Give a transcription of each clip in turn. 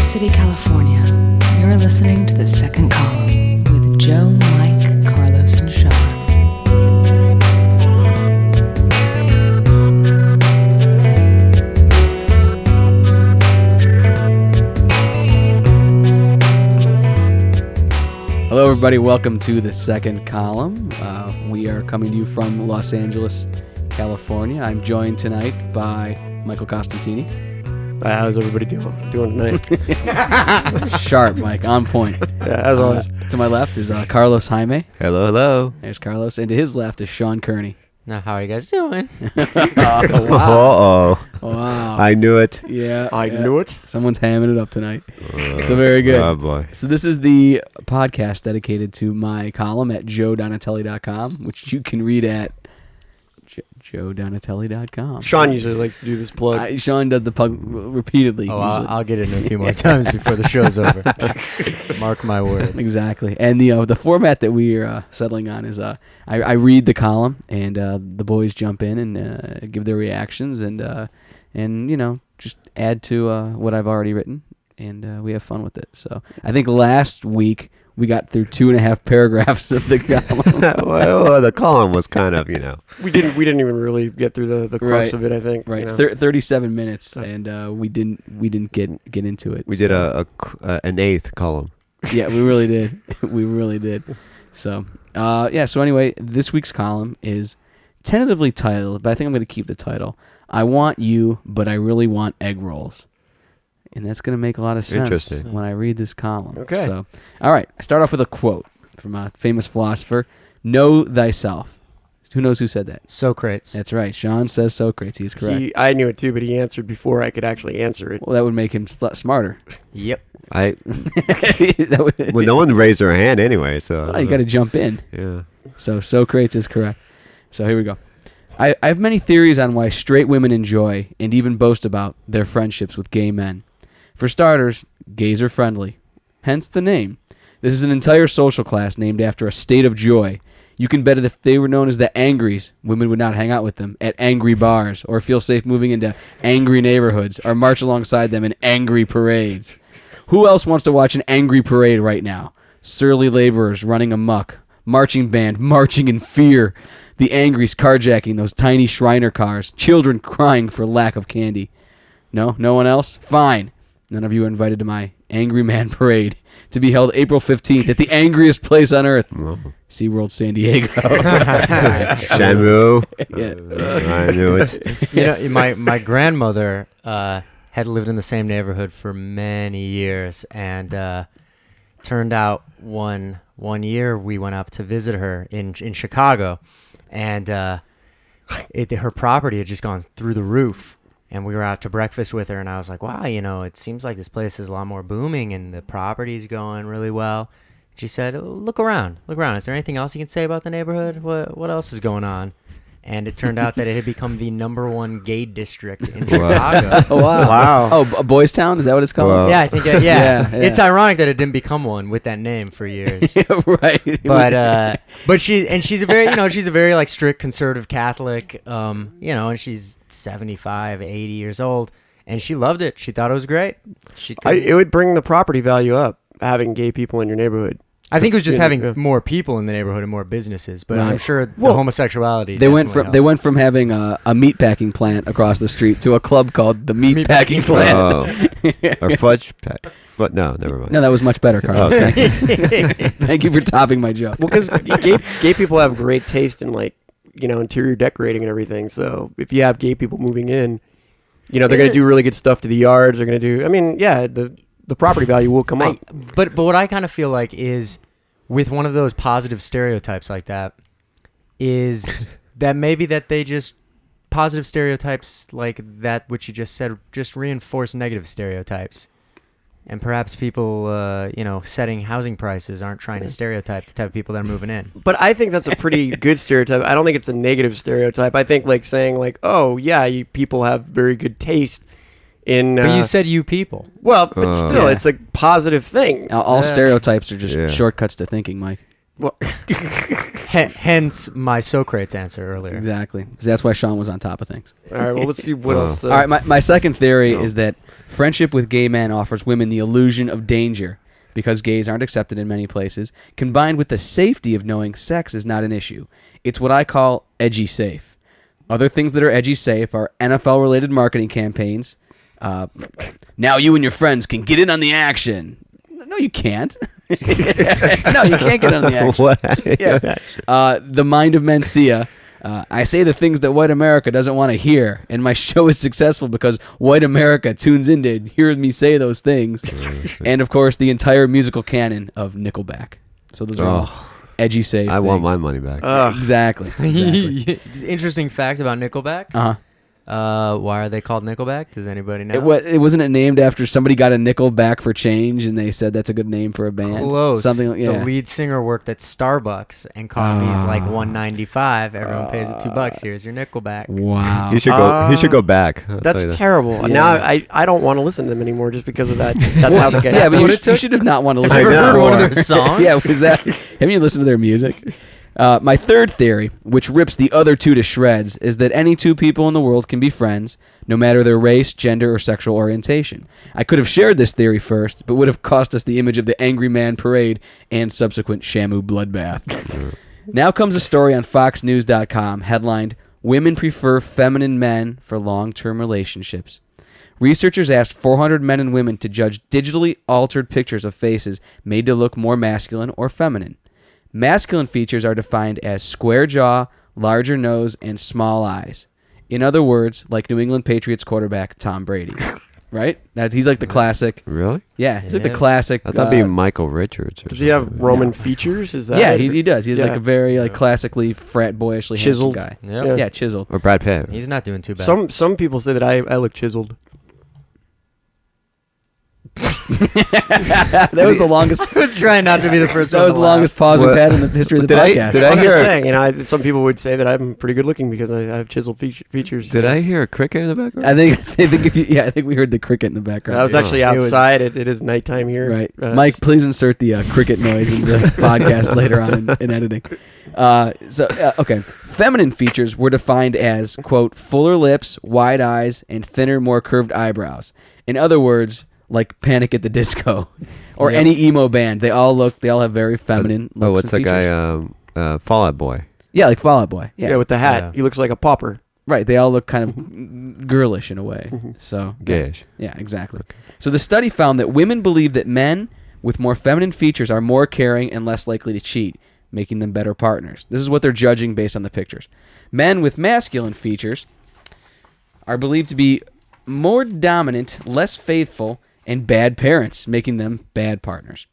Sacramento City, California. You're listening to The Second Column with Joe, Mike, Carlos, and Sean. Hello, everybody. Welcome to The Second Column. We are coming to you from Los Angeles, California. I'm joined tonight by Michael Costantini. How's everybody doing tonight? Sharp, Mike, on point. Yeah, as always. To my left is Carlos Jaime. Hello. There's Carlos. And to his left is Sean Kearney. Now, how are you guys doing? Wow. Wow. I knew it. Yeah. I knew it. Someone's hamming it up tonight. So very good. Oh, boy. So this is the podcast dedicated to my column at joedonatelli.com, which you can read at joedonatelli.com. Sean usually likes to do this plug. Sean does the plug repeatedly. Oh, I'll get it in a few more times before the show's over. Mark my words. Exactly. And the format that we are settling on is I read the column and the boys jump in and give their reactions and just add to what I've already written, and we have fun with it. So I think last week we got through 2.5 paragraphs of the column. Well, the column was kind of, We didn't even really get through the crux of it, I think. Right. 37 minutes, and we didn't get into it. We did an eighth column. Yeah, we really did. We really did. So, so anyway, this week's column is tentatively titled, but I think I'm going to keep the title, I Want You, But I Really Want Egg Rolls. And that's going to make a lot of sense when I read this column. Okay. So, all right. I start off with a quote from a famous philosopher, Know Thyself. Who knows who said that? Socrates. That's right. Sean says Socrates. He's correct. I knew it too, but he answered before I could actually answer it. Well, that would make him smarter. Yep. Well, no one raised their hand anyway, so. Well, you got to jump in. Yeah. So Socrates is correct. So here we go. I have many theories on why straight women enjoy and even boast about their friendships with gay men. For starters, gays are friendly. Hence the name. This is an entire social class named after a state of joy. You can bet that if they were known as the Angries, women would not hang out with them at angry bars or feel safe moving into angry neighborhoods or march alongside them in angry parades. Who else wants to watch an angry parade right now? Surly laborers running amok, marching band marching in fear, the Angries carjacking those tiny Shriner cars, children crying for lack of candy. No one else? Fine. None of you are invited to my Angry Man Parade to be held April 15th at the angriest place on earth, SeaWorld San Diego. Shamu. Yeah. I knew it. My grandmother had lived in the same neighborhood for many years, and turned out one year we went up to visit her in Chicago, and her property had just gone through the roof. And we were out to breakfast with her, and I was like, wow, it seems like this place is a lot more booming, and the property's going really well. She said, look around. Is there anything else you can say about the neighborhood? What else is going on? And it turned out that it had become the #1 gay district in Chicago. Oh, wow. Oh, Boys Town? Is that what it's called? Wow. Yeah, I think, yeah. It's ironic that it didn't become one with that name for years. Right. But she's a very, she's a very like strict conservative Catholic, and she's 75, 80 years old, and she loved it. She thought it was great. It would bring the property value up, having gay people in your neighborhood. I think it was just having more people in the neighborhood and more businesses, but I'm sure the homosexuality. They went from having a meatpacking plant across the street to a club called the Meatpacking Plant. Or Fudge Pack. No, never mind. No, that was much better, Carlos. Thank you. Thank you for topping my joke. Well, because gay people have great taste in interior decorating and everything. So if you have gay people moving in, they're going to do really good stuff to the yards. They're going to do. The property value will come up. But what I kind of feel like is with one of those positive stereotypes like that is that maybe that they just positive stereotypes like that, which you just said, just reinforce negative stereotypes. And perhaps people, setting housing prices aren't trying to stereotype the type of people that are moving in. But I think that's a pretty good stereotype. I don't think it's a negative stereotype. I think saying oh, yeah, you people have very good taste. But you said you people. Well, but still, it's a positive thing. All stereotypes are just shortcuts to thinking, Mike. Well, Hence my Socrates answer earlier. Exactly. 'Cause that's why Sean was on top of things. all right. Well, let's see what else. All right, my second theory is that friendship with gay men offers women the illusion of danger because gays aren't accepted in many places, combined with the safety of knowing sex is not an issue. It's what I call edgy safe. Other things that are edgy safe are NFL-related marketing campaigns. Now you and your friends can get in on the action. No, you can't. No, you can't get in on the action. What? Yeah. The Mind of Mencia. I say the things that white America doesn't want to hear, and my show is successful because white America tunes in to hear me say those things. And, of course, the entire musical canon of Nickelback. So those are all edgy safe I things. want my money back. Exactly. Interesting fact about Nickelback. Uh-huh. Why are they called Nickelback? Does anybody know? It wasn't it named after somebody got a nickel back for change, and they said that's a good name for a band. Close. Something. Yeah. The lead singer worked at Starbucks, and coffee's like $1.95. Everyone pays it $2. Here's your Nickelback. Wow. He should go. He should go back. I'll tell That's you that. terrible. Yeah. Now I don't want to listen to them anymore just because of that. That's how they get. Yeah, but what you should have not wanted to Have listen you to ever heard one of before. their songs? Yeah, was that? Have you listened to their music? My third theory, which rips the other two to shreds, is that any two people in the world can be friends, no matter their race, gender, or sexual orientation. I could have shared this theory first, but would have cost us the image of the Angry Man Parade and subsequent Shamu bloodbath. Now comes a story on FoxNews.com headlined, Women Prefer Feminine Men for Long-Term Relationships. Researchers asked 400 men and women to judge digitally altered pictures of faces made to look more masculine or feminine. Masculine features are defined as square jaw, larger nose, and small eyes. In other words, like New England Patriots quarterback Tom Brady. Right? He's like the classic. Really? Yeah, he's like the Yeah. classic. I thought it'd be Michael Richards. Or Does he have something. Roman features? Is that? Yeah, he does. He's like Yeah. a very like classically frat boyishly Chiseled. handsome guy. Yep. Yeah, chiseled. Or Brad Pitt. He's not doing too bad. Some people say that I look chiseled. That was the longest. I was trying not to be the first That one was to the laugh. longest pause we've What? had in the history of the Did I- podcast. did I I'm hear- just saying, some people would say that I'm pretty good looking because I have chiseled features. Did I hear a cricket in the background? I think if you, I think we heard the cricket in the background. I was actually It was- outside. It is nighttime here. Right, Mike. Please insert the cricket noise in the podcast later on in editing. Okay, feminine features were defined as quote fuller lips, wide eyes, and thinner, more curved eyebrows. In other words, like Panic at the Disco, or Yep. any emo band. They all have very feminine. Oh, looks what's and that features. guy? Fallout Boy. Yeah, like Fall Out Boy. Yeah, Yeah, with the hat. Yeah. He looks like a pauper. right. They all look kind of girlish in a way. So Gayish. yeah, exactly. So the study found that women believe that men with more feminine features are more caring and less likely to cheat, making them better partners. This is what they're judging based on the pictures. Men with masculine features are believed to be more dominant, less faithful, and bad parents, making them bad partners.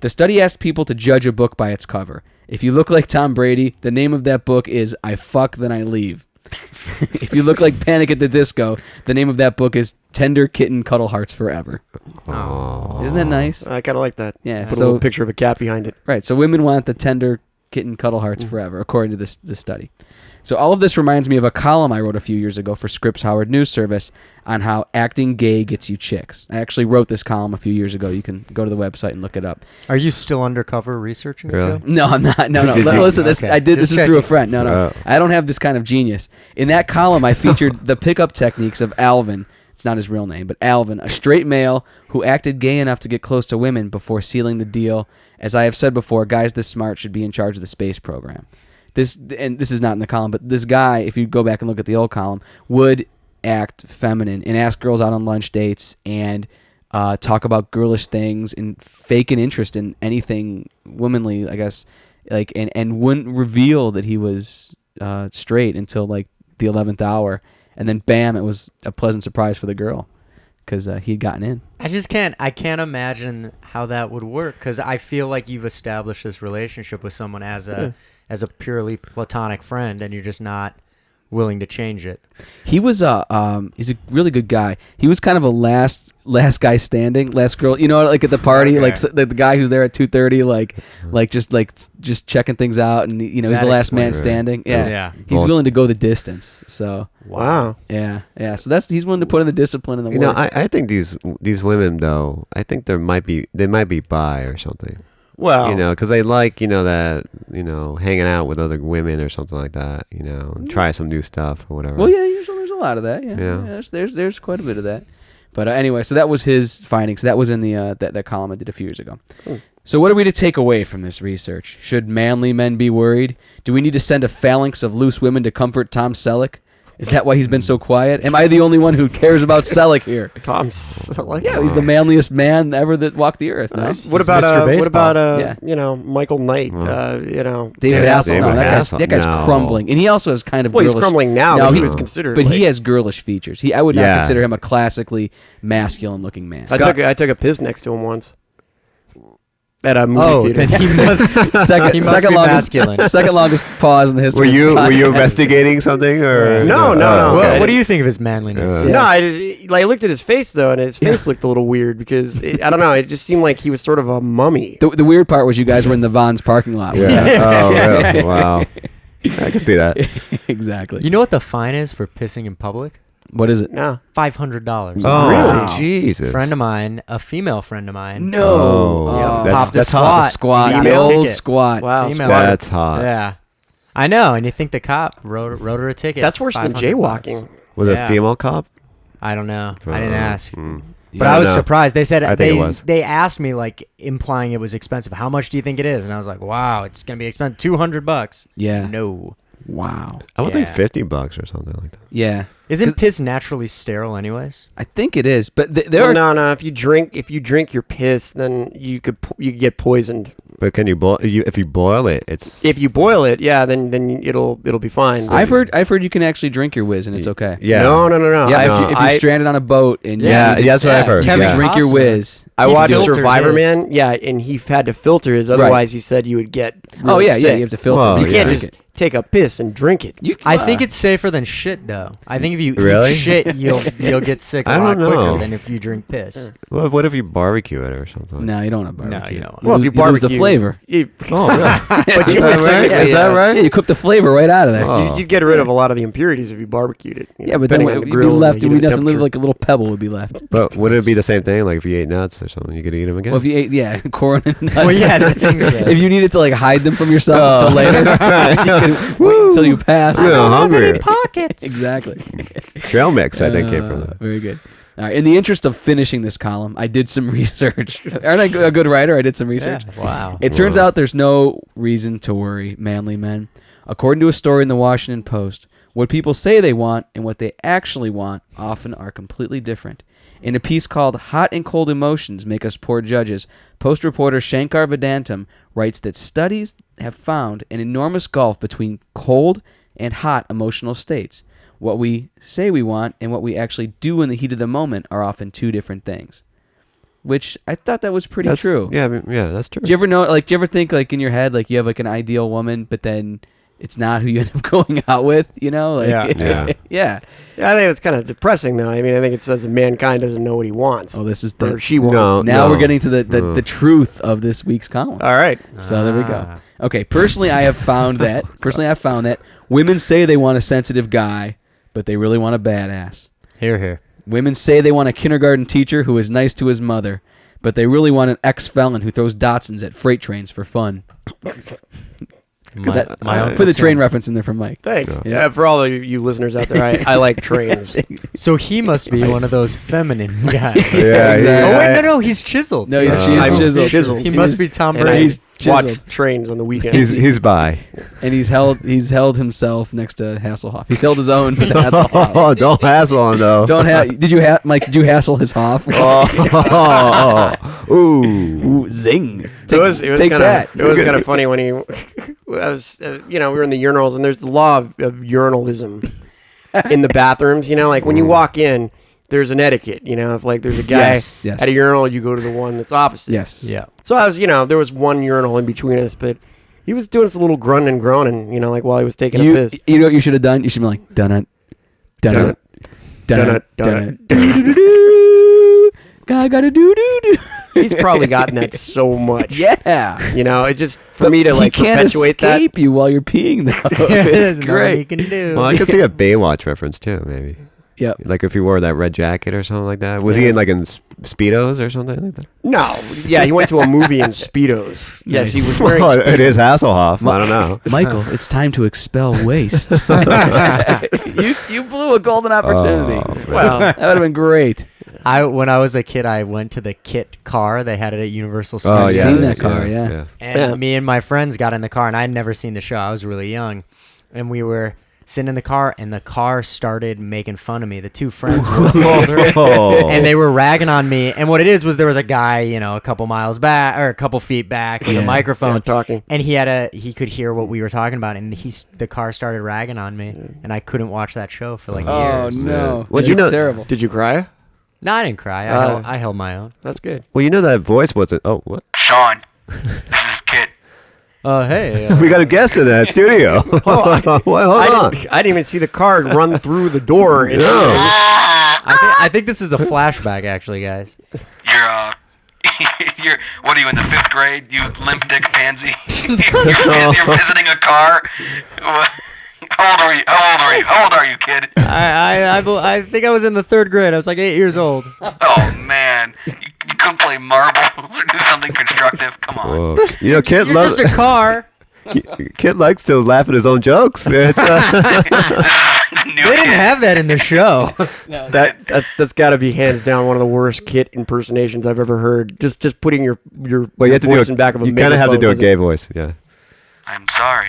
The study asked people to judge a book by its cover. If you look like Tom Brady, the name of that book is I Fuck Then I Leave. If you look like Panic at the Disco, the name of that book is Tender Kitten Cuddle Hearts Forever. Isn't that nice? I kind of like that. Yeah, Put a so- little picture of a cat behind it. Right, so women want the tender kitten cuddle hearts forever, according to this study. So all of this reminds me of a column I wrote a few years ago for Scripps Howard News Service on how acting gay gets you chicks. I actually wrote this column a few years ago. You can go to the website and look it up. Are you still undercover researching it, Really? Joe? No, I'm not. No. Did you- Listen, this Okay, I did. This just is through a checking. friend. No. Oh. I don't have this kind of genius. In that column, I featured the pickup techniques of Alvin. It's not his real name, but Alvin, a straight male who acted gay enough to get close to women before sealing the deal. As I have said before, guys this smart should be in charge of the space program. This is not in the column, but this guy, if you go back and look at the old column, would act feminine and ask girls out on lunch dates and talk about girlish things and fake an interest in anything womanly, I guess, like and wouldn't reveal that he was straight until like the 11th hour, and then bam, it was a pleasant surprise for the girl because he'd gotten in. I can't imagine how that would work because I feel like you've established this relationship with someone as a purely platonic friend and you're just not willing to change it. He was he's a really good guy. He was kind of a last guy standing, last girl. You know, like at the party, Okay. like the guy who's there at 2:30, just checking things out, and you know he's That the last man explains it. standing. Yeah, Yeah. he's willing to go the distance. So Wow. yeah. So he's willing to put in the discipline and the You know, work. I think these women though, I think they might be bi or something. Well, You know, because they like, that, hanging out with other women or something like that, and try some new stuff or whatever. Well, yeah, usually there's a lot of that. Yeah, Yeah. there's quite a bit of that. But anyway, so that was his findings. That was in the that column I did a few years ago. So what are we to take away from this research? Should manly men be worried? Do we need to send a phalanx of loose women to comfort Tom Selleck? Is that why he's been so quiet? Am I the only one who cares about Selleck here? Tom Selleck. Yeah, he's the manliest man ever that walked the earth. No? What about Mr. Baseball. Yeah. Michael Knight? David Hasselhoff. No, Hasselhoff. that guy's No. crumbling, and he also has kind of Well, he's girlish. crumbling now. No, but he he- was considered. But he has girlish features. I would not Yeah. consider him a classically masculine-looking man. I took a piss next to him once at a movie Oh, theater. then he must. second, He must second be longest, masculine. second longest pause in the history. Were you of the podcast. investigating something or No. What do you think of his manliness? Yeah. No, I looked at his face though, and his face looked a little weird because I don't know. It just seemed like he was sort of a mummy. The weird part was you guys were in the Vons parking lot. Yeah. Oh, really? Wow. I can see that. Exactly. You know what the fine is for pissing in public? What is it? No, $500. Oh, Really? Jesus. Friend of mine, a female friend of mine. No. Oh, Yeah. Popped a that's squat. hot. Squat. Female The old ticket. squat. wow, Female. squatter. That's hot. Yeah. I know, and you think the cop wrote her a ticket. That's worse than $500. jaywalking. Was it Yeah. a female cop? I don't know. I didn't ask. Mm. But Yeah, I was no. surprised. They said I think it was. they asked me like implying it was expensive. How much do you think it is? And I was like, wow, it's gonna be expensive. $200. Yeah. No. Wow. I would think Yeah. $50 or something like that. Yeah. Isn't piss naturally sterile anyways? I think it is, but there Well, are. no. If you drink your piss, then you could get poisoned. But can you boil? If you boil it, it's If you boil it, yeah, then it'll be fine. I've heard you can actually drink your whiz and it's okay. yeah. No. Yeah, I've- if you're I- stranded on a boat and Yeah, you that's what I've heard. Kevin Yeah. drink your Costner. whiz. I He watched filtered Survivor his. Man, yeah, and he had to filter his. Otherwise, he said you would get. Oh really yeah, sick. you have to filter. Whoa, but You you can't drink just it. take a piss and drink it. I think it's safer than shit though. I think if you Really? eat shit, you'll get sick a I lot don't know. quicker than if you drink piss. Well, what if you barbecue it or something? No, you don't want to No, barbecue. you don't. Well, if you lose the barbecue- flavor. Oh, really? But Is you that would right? technically, Is that right? Yeah, you cook the flavor right out of there. Oh. You'd get rid of a lot of the impurities if you barbecued it. Yeah, but then depending on we'd the be grill and left. the We'd heat nothing temperature. like a little pebble would be left. But would it be the same thing? Like if you ate nuts or something, you could eat them again? Well, if you ate, corn and nuts. Well, yeah, the thing is, If you needed to like hide them from yourself Oh. until later, you could wait until you pass. Yeah, I'm hungry. pockets. Exactly. Trail mix, I think, came from that. Very good. All right. In the interest of finishing this column, I did some research. Aren't I a good writer? I did some research. Yeah, wow. It turns out there's no reason to worry, manly men. According to a story in the Washington Post, what people say they want and what they actually want often are completely different. In a piece called Hot and Cold Emotions Make Us Poor Judges, Post reporter Shankar Vedantam writes that studies have found an enormous gulf between cold and hot emotional states. What we say we want and what we actually do in the heat of the moment are often two different things. Which I thought that was pretty true. Yeah, that's true. Do you ever know, like, do you ever think, like, in your head, like, you have, like, an ideal woman, but then it's not who you end up going out with, you know? Like, Yeah. Yeah. yeah. Yeah, I think it's kind of depressing, though. I mean, I think it says that mankind doesn't know what he wants. Oh, this is or the... she wants. No. Now we're getting to the truth of this week's column. All right. So there we go. Ah. Okay, personally, I have found that women say they want a sensitive guy, but they really want a badass. Here. Women say they want a kindergarten teacher who is nice to his mother, but they really want an ex-felon who throws Datsuns at freight trains for fun. Put the train reference in there for Mike. Thanks. Yeah. Yeah. For all of you listeners out there, I like trains. So he must be one of those feminine guys. Yeah, Exactly. Oh wait, yeah. no, he's chiseled. No, he's I'm chiseled. chiseled. He must be Tom And Brady. I He's watch chiseled. trains on the weekend. He's by. And he's held himself next to Hasselhoff. He's held his own with Hasselhoff. Oh, don't hassle him though. Don't Mike? Did you hassle his Hoff? Ooh. Ooh, zing! It was Take kinda, that. It was kind of funny when he, I was, we were in the urinals, and there's the law of urinalism in the bathrooms. You know, like when you walk in, there's an etiquette. You know, if like there's a guy Yes. at a urinal, you go to the one that's opposite. Yes. Yeah. So I was, there was one urinal in between us, but he was doing this little grunting and groaning, like while he was taking a You piss. know what you should have done? You should be like, done it. Guy gotta do. He's probably gotten that so much. Yeah. It just for me to he like can't perpetuate that. escape you while you're peeing though. There's It's nothing great. he can do. Well, I could see a Baywatch reference too, maybe. Yep. Like if he wore that red jacket or something like that. Was he in Speedos or something like that? No. Yeah, he went to a movie in Speedos. Yes, he was wearing Well, Speedos. it is Hasselhoff. I don't know. Michael, it's time to expel waste. you blew a golden opportunity. Well, That would have been great. When I was a kid, I went to the Kit car. They had it at Universal Oh, Studios. yeah. seen that car, yeah. And Yeah. me and my friends got in the car, and I had never seen the show. I was really young. And we were sitting in the car, and the car started making fun of me. The two friends were older, and they were ragging on me. And what it is was there was a guy, a couple miles back or a couple feet back with a microphone talking. and he could hear what we were talking about, and the car started ragging on me, and I couldn't watch that show for like Oh years. no! Well, That's terrible. Did you cry? No, I didn't cry. I held my own. That's good. Well, that voice wasn't. Oh, what? Sean, this is Kit. Hey. We got a guest in that studio. Well, hold on. I didn't even see the car run through the door. No. I think this is a flashback, actually, guys. You're what are you in the 5th grade? You limp dick pansy. you're visiting a car. How old are you? How old are you, kid? I think I was in the 3rd grade. I was like 8 years old. Oh man, you couldn't play marbles or do something constructive. Come on. Whoa. Kid You're loves. just a car. Kid likes to laugh at his own jokes. It's, New They didn't kid. have that in the show. That's got to be hands down one of the worst Kit impersonations I've ever heard. Just putting your well, you have to do voice in back of a You kind of have to do a megaphone, gay voice. Yeah. I'm sorry.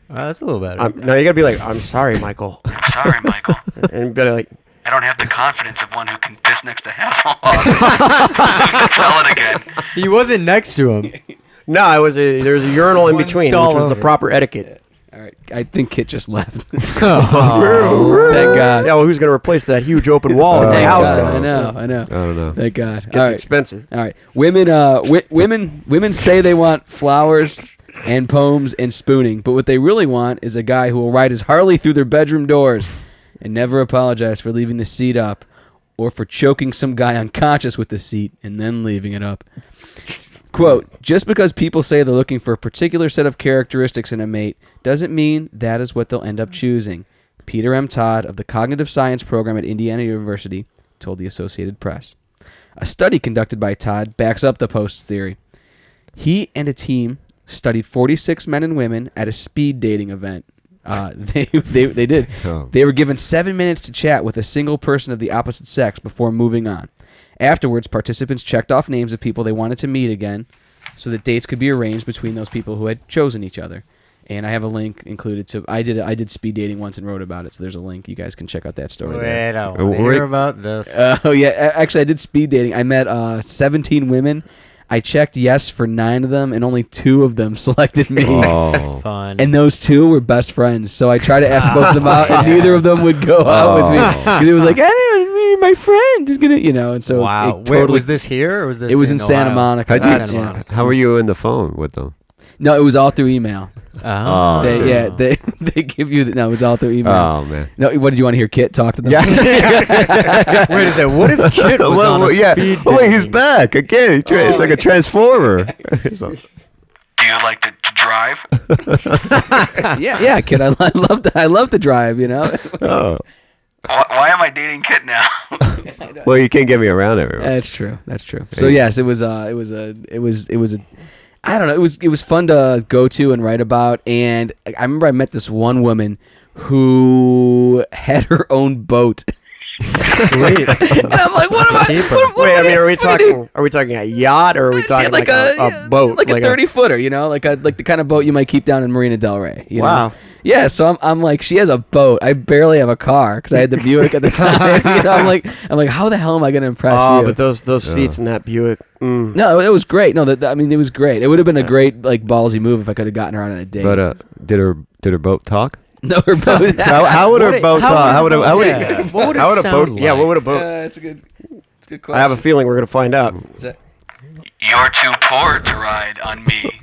That's a little better. No, you got to be like, I'm sorry, Michael, I'm sorry, Michael. and be like, I don't have the confidence of one who can piss next to Hasselhoff. Tell it again. He wasn't next to him. no, there was a urinal in One between, which stall was the over. proper etiquette. All right, I think Kit just left. Oh. Thank God. Yeah, well, who's going to replace that huge open wall in the Thank house? God. though? I know. I don't know. Thank God. It's All right. expensive. All right. Women say they want flowers and poems and spooning, but what they really want is a guy who will ride his Harley through their bedroom doors and never apologize for leaving the seat up or for choking some guy unconscious with the seat and then leaving it up. Quote, just because people say they're looking for a particular set of characteristics in a mate doesn't mean that is what they'll end up choosing. Peter M. Todd of the Cognitive Science Program at Indiana University told the Associated Press. A study conducted by Todd backs up the Post's theory. He and a team studied 46 men and women at a speed dating event. They did. Oh. They were given 7 minutes to chat with a single person of the opposite sex before moving on. Afterwards, participants checked off names of people they wanted to meet again so that dates could be arranged between those people who had chosen each other. And I have a link included to I did speed dating once and wrote about it, so there's a link. You guys can check out that story there. Wait, I want to hear about this. Oh yeah, actually I did speed dating. I met 17 women. I checked yes for 9 of them, and only 2 of them selected me. Oh. Fun. And those 2 were best friends. So I tried to ask both of them out, and neither of them would go out with me because it was like, my friend is gonna, And so wow. it Wait, totally, was this here or was this? it was in Santa Ohio? Monica. How'd you- Yeah. How were you in the phone with them? No, it was all through email. Oh. They, sure. yeah, they give you no, it was all through email. Oh man. No, what did you want to hear? Kit talk to them? Wait a second. What if Kit was on a speed Oh wait, he's dating? back again. It's like a transformer. Do you like to drive? yeah, Kit. I love to drive. Oh. Why am I dating Kit now? Well, you can't get me around everywhere. That's true. So yes, it was a I don't know. It was fun to go to and write about. And I remember I met this one woman who had her own boat. Sweet. And I'm like, what am I? Keep her. What Wait, am I mean, what are we talking a yacht or are we She had talking like a boat? like a 30-footer, like the kind of boat you might keep down in Marina Del Rey. You know? Wow. Yeah, so I'm like, she has a boat. I barely have a car because I had the Buick at the time. I'm like, how the hell am I going to impress Oh, you? but those seats in that Buick. No, it was great. No, it was great. It would have been a great ballsy move if I could have gotten her out on a date. But did her boat talk? no, her boat. How would her boat talk? How would yeah. how would What would it How would a sound boat? like? Yeah, what would a boat? It's a good question. I have a feeling we're gonna find out. You're too poor to ride on me.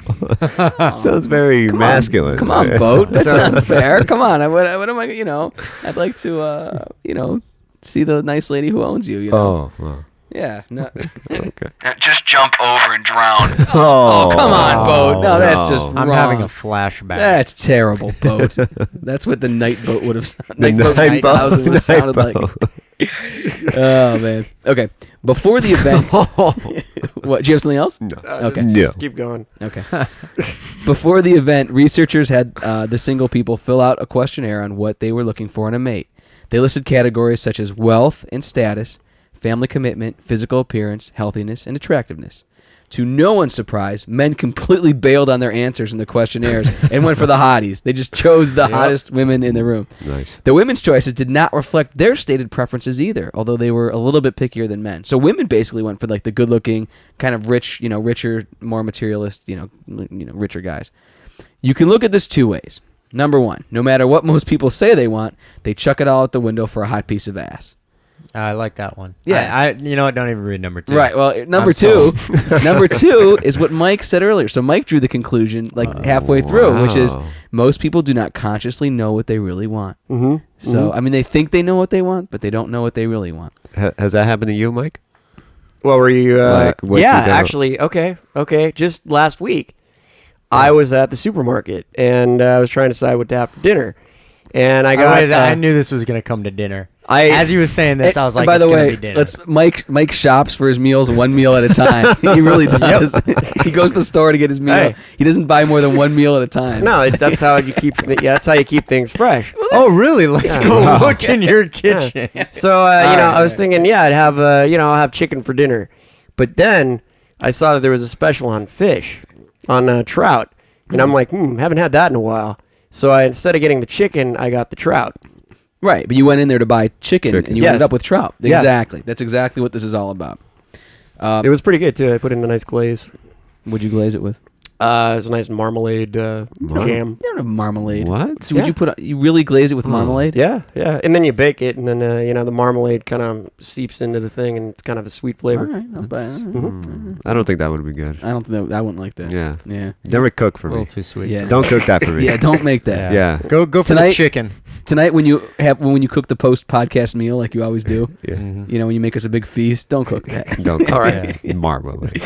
sounds very masculine. Come on, boat. That's not fair. Come on. What am I? I'd like to, see the nice lady who owns you. Oh, well. Yeah. No. Just jump over and drown. Oh, come on, Boat. No, that's just I'm wrong. having a flashback. That's terrible, Boat. That's what the night boat would have. The Night boat night 2000 would have sounded boat. like. Oh man. Okay. Before the event, what? Do you have something else? No. Okay. No. Keep going. Okay. Before the event, researchers had the single people fill out a questionnaire on what they were looking for in a mate. They listed categories such as wealth and status, family commitment, physical appearance, healthiness, and attractiveness. To no one's surprise, men completely bailed on their answers in the questionnaires and went for the hotties. They just chose the hottest women in the room. Nice. The women's choices did not reflect their stated preferences either, although they were a little bit pickier than men. So women basically went for like the good-looking, kind of rich, richer, more materialist, richer guys. You can look at this two ways. Number one, no matter what most people say they want, they chuck it all out the window for a hot piece of ass. I like that one. Yeah. I you know what? Don't even read number 2. Right. Well, number two is what Mike said earlier. So Mike drew the conclusion halfway through, which is most people do not consciously know what they really want. Mm-hmm. So I mean, they think they know what they want, but they don't know what they really want. Has that happened to you, Mike? Well, were you? Like, what yeah, you got- actually. Okay. Just last week, I was at the supermarket and I was trying to decide what to have for dinner, and I got. I knew this was gonna come to dinner. I- As he was saying this, I was like, by it's the gonna way, be dinner. Mike shops for his meals one meal at a time. He really does. He goes to the store to get his meal. Hey. He doesn't buy more than one meal at a time. No, that's how you keep. That's how you keep things fresh. Oh, really? Let's Yeah. go Wow. look in your kitchen. So I was thinking, I'd have I'll have chicken for dinner, but then I saw that there was a special on fish, on trout, and I'm like, haven't had that in a while. So instead of getting the chicken, I got the trout. Right, but you went in there to buy chicken and you Yes. ended up with trout. Yeah. Exactly. That's exactly what this is all about. It was pretty good too. I put in a nice glaze. What'd you glaze it with? It was a nice marmalade jam. You don't have marmalade. What? So would you you really glaze it with marmalade? Yeah, and then you bake it, and then the marmalade kind of seeps into the thing, and it's kind of a sweet All flavor. right. Not bad. I don't think that would be good. I don't think I wouldn't like that. Yeah. Yeah. Never cook for A little me. too sweet. Yeah. Don't cook that for me. Yeah, don't make that. Yeah. Go for Tonight- the chicken. Tonight when you cook the post podcast meal like you always do, Yeah. Mhm. when you make us a big feast, don't cook that. Don't cook. All right. Marmalade.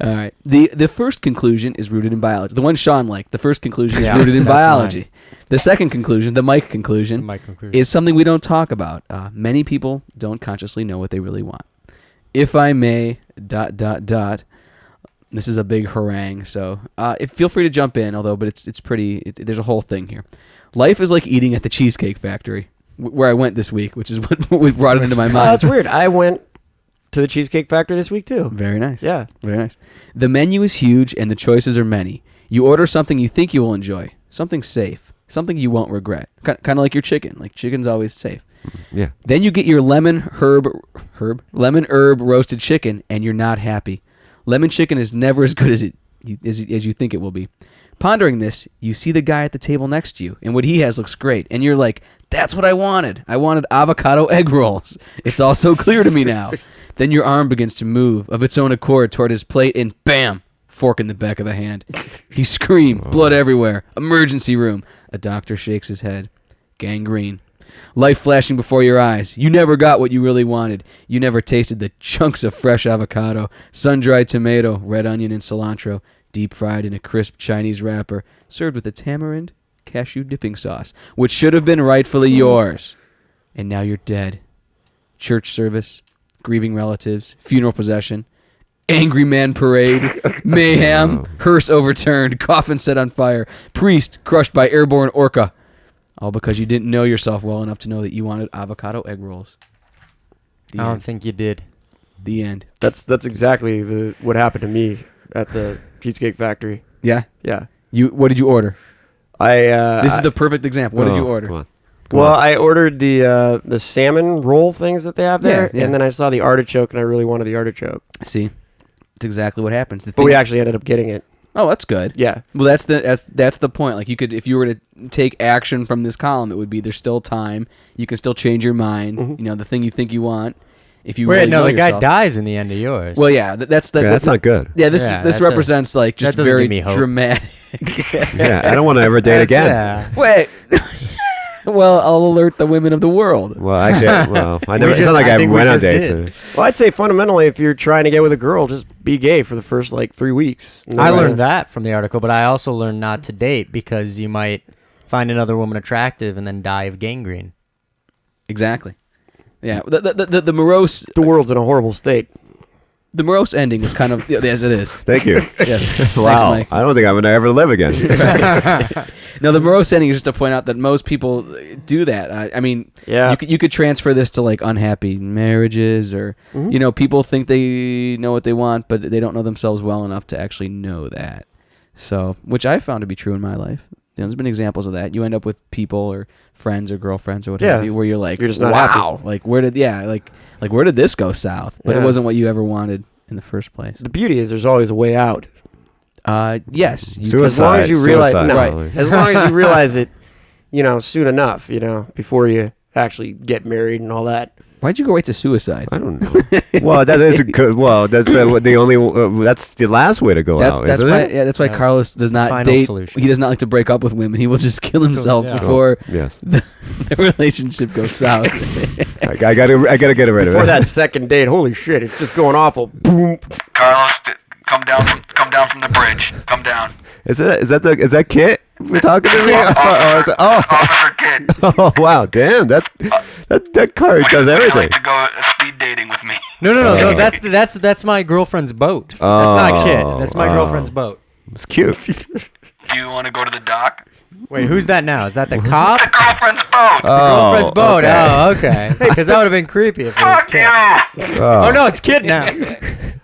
All right. The first conclusion is rooted in biology. The one Sean liked. The first conclusion is Yeah, rooted in that's biology. The second conclusion, the Mike conclusion, My conclusion. is something we don't talk about. Many people don't consciously know what they really want. If I may, ... This is a big harangue, so feel free to jump in. But it's pretty. There's a whole thing here. Life is like eating at the Cheesecake Factory, where I went this week, which is what brought it into my Oh, mind. that's weird. I went to the Cheesecake Factory this week too. Very nice. Yeah. Very nice. The menu is huge and the choices are many. You order something you think you will enjoy, something safe, something you won't regret. Kind of like your chicken. Like chicken's always safe. Yeah. Then you get your lemon herb roasted chicken, and you're not happy. Lemon chicken is never as good as you think it will be. Pondering this, you see the guy at the table next to you, and what he has looks great, and you're like, "That's what I wanted. I wanted avocado egg rolls. It's all so clear to me now." Then your arm begins to move of its own accord toward his plate, and bam! Fork in the back of the hand. You scream, blood everywhere. Emergency room. A doctor shakes his head. Gangrene. Life flashing before your eyes. You never got what you really wanted. You never tasted the chunks of fresh avocado, sun-dried tomato, red onion, and cilantro, deep fried in a crisp Chinese wrapper, served with a tamarind cashew dipping sauce, which should have been rightfully yours. And now you're dead. Church service, grieving relatives, funeral procession, angry man parade, mayhem, hearse overturned, coffin set on fire, priest crushed by airborne orca. All because you didn't know yourself well enough to know that you wanted avocado egg rolls. The I don't end. think you did. The end. That's exactly what happened to me at the Cheesecake Factory. Yeah? Yeah. What did you order? This is I- the perfect example. What did you Oh, order? Come on. Well, I ordered the salmon roll things that they have there, Yeah, yeah. and then I saw the artichoke, and I really wanted the artichoke. See? It's exactly what happens. But we actually ended up getting it. Oh, that's good. Yeah. Well, that's the point. Like if you were to take action from this column, it would be there's still time. You can still change your mind. Mhm. The thing you think you want. If you Wait, really no, know the guy yourself. dies in the end of yours. Well, yeah, that's Not good. Yeah, this Yeah, this that represents like just that doesn't very give me hope. dramatic. Yeah. I don't want to ever date again. Yeah. Wait, Well, I'll alert the women of the world. Well, actually, I never. It's just- not like I I think we went on just dates. did. Well, I'd say fundamentally, if you're trying to get with a girl, just be gay for the first like 3 weeks. I learned that from the article, but I also learned not to date because you might find another woman attractive and then die of gangrene. Exactly. Yeah. The morose the world's in a horrible state. the morose ending is kind of yes, it is. Thank you. Yes. Wow. Thanks, Mike. I don't think I'm gonna ever live again. No, the morose ending is just to point out that most people do that. I mean, Yeah. you could transfer this to like unhappy marriages, or people think they know what they want, but they don't know themselves well enough to actually know that. So, which I found to be true in my life. There's been examples of that. You end up with people or friends or girlfriends or what have you, where you're like, You're just not wow, happy. like where did where did this go south? But it Yeah. wasn't what you ever wanted in the first place. The beauty is there's always a way out. Yes, you Suicide. As long as you realize, Suicide, no, probably. as long as you realize it, soon enough, before you actually get married and all that. why'd you go right to suicide? I don't know. Well, that is a good. Well, that's the only. That's the last way to go That's out. that's isn't why it? that's why Yeah. Carlos does not Final date. solution. He does not like to break up with women. He will just kill himself Yeah. before Yes. the relationship goes south. I gotta get rid of Before it. that second date, holy shit, it's just going awful. Boom. Carlos, come down from the bridge. Come down. Is that Kit we're talking to me? Officer Kid. Oh wow, damn that car Would does you everything. like to go speed dating with me? No. That's my girlfriend's boat. That's not Kit. That's my girlfriend's boat. It's cute. Do you want to go to the dock? Wait, who's that now? Is that the cop? The girlfriend's boat. Girlfriend's boat. okay. Oh, okay. Because that would have been creepy if it was Fuck Kit. you. Oh no, it's Kit now.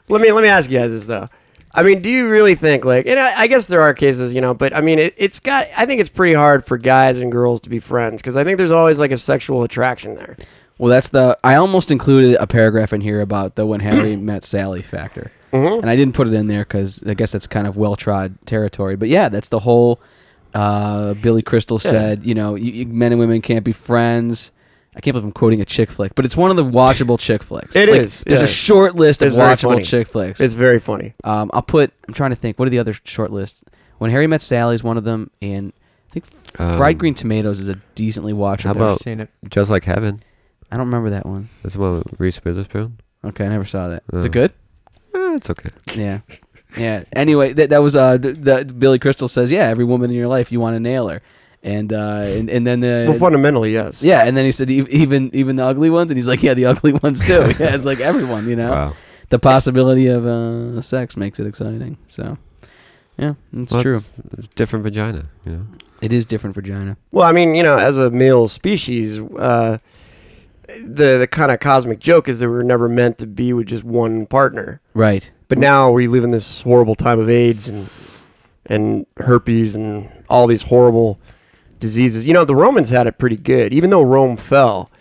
Let me ask you guys this though. I mean, do you really think and I guess there are cases, but I mean, I think it's pretty hard for guys and girls to be friends because I think there's always like a sexual attraction there. Well, I almost included a paragraph in here about the when Harry met Sally factor, and I didn't put it in there because I guess that's kind of well-trod territory. But yeah, that's the whole. Billy Crystal said, men and women can't be friends. I can't believe I'm quoting a chick flick, but it's one of the watchable chick flicks. It is. There's Yeah. a short list of It's very watchable funny. chick flicks. It's very funny. I'm trying to think. What are the other short lists? When Harry Met Sally is one of them, and I think Fried Green Tomatoes is a decently watchable. How about seen it. Just Like Heaven? I don't remember that one. That's the one with Reese Witherspoon. Okay, I never saw that. Is Oh. it good? It's okay. Yeah. Yeah. Anyway, that was Billy Crystal says, yeah, every woman in your life you want to nail her, and then Well, fundamentally, yes. yeah, and then he said even the ugly ones, and he's like, yeah, the ugly ones too. Yeah, it's like everyone, Wow. The possibility of sex makes it exciting. So yeah, it's Well, true. It's different vagina. It is different vagina. Well, I mean, as a male species, the kind of cosmic joke is that we're never meant to be with just one partner. Right. But now we live in this horrible time of AIDS and herpes and all these horrible diseases. The Romans had it pretty good. Even though Rome fell,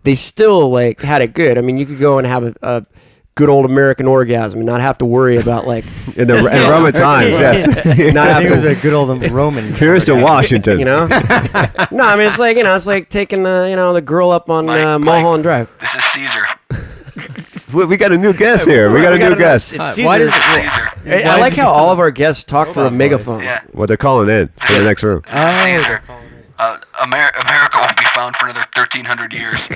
they still had it good. I mean, you could go and have a good old American orgasm and not have to worry about In Roman times, yes. not I have think it was to. a good old Roman. Here's to Washington. No, I mean it's like taking the girl up on Mike, Mulholland Drive. This is Caesar. We got a new guest here. We got a new guest. It's Why does Caesar. it? Caesar. I like how all of our guests talk through a boys. megaphone. Yeah. Well, they're calling in for the next room. This is Caesar. America won't be found for another 1,300 years.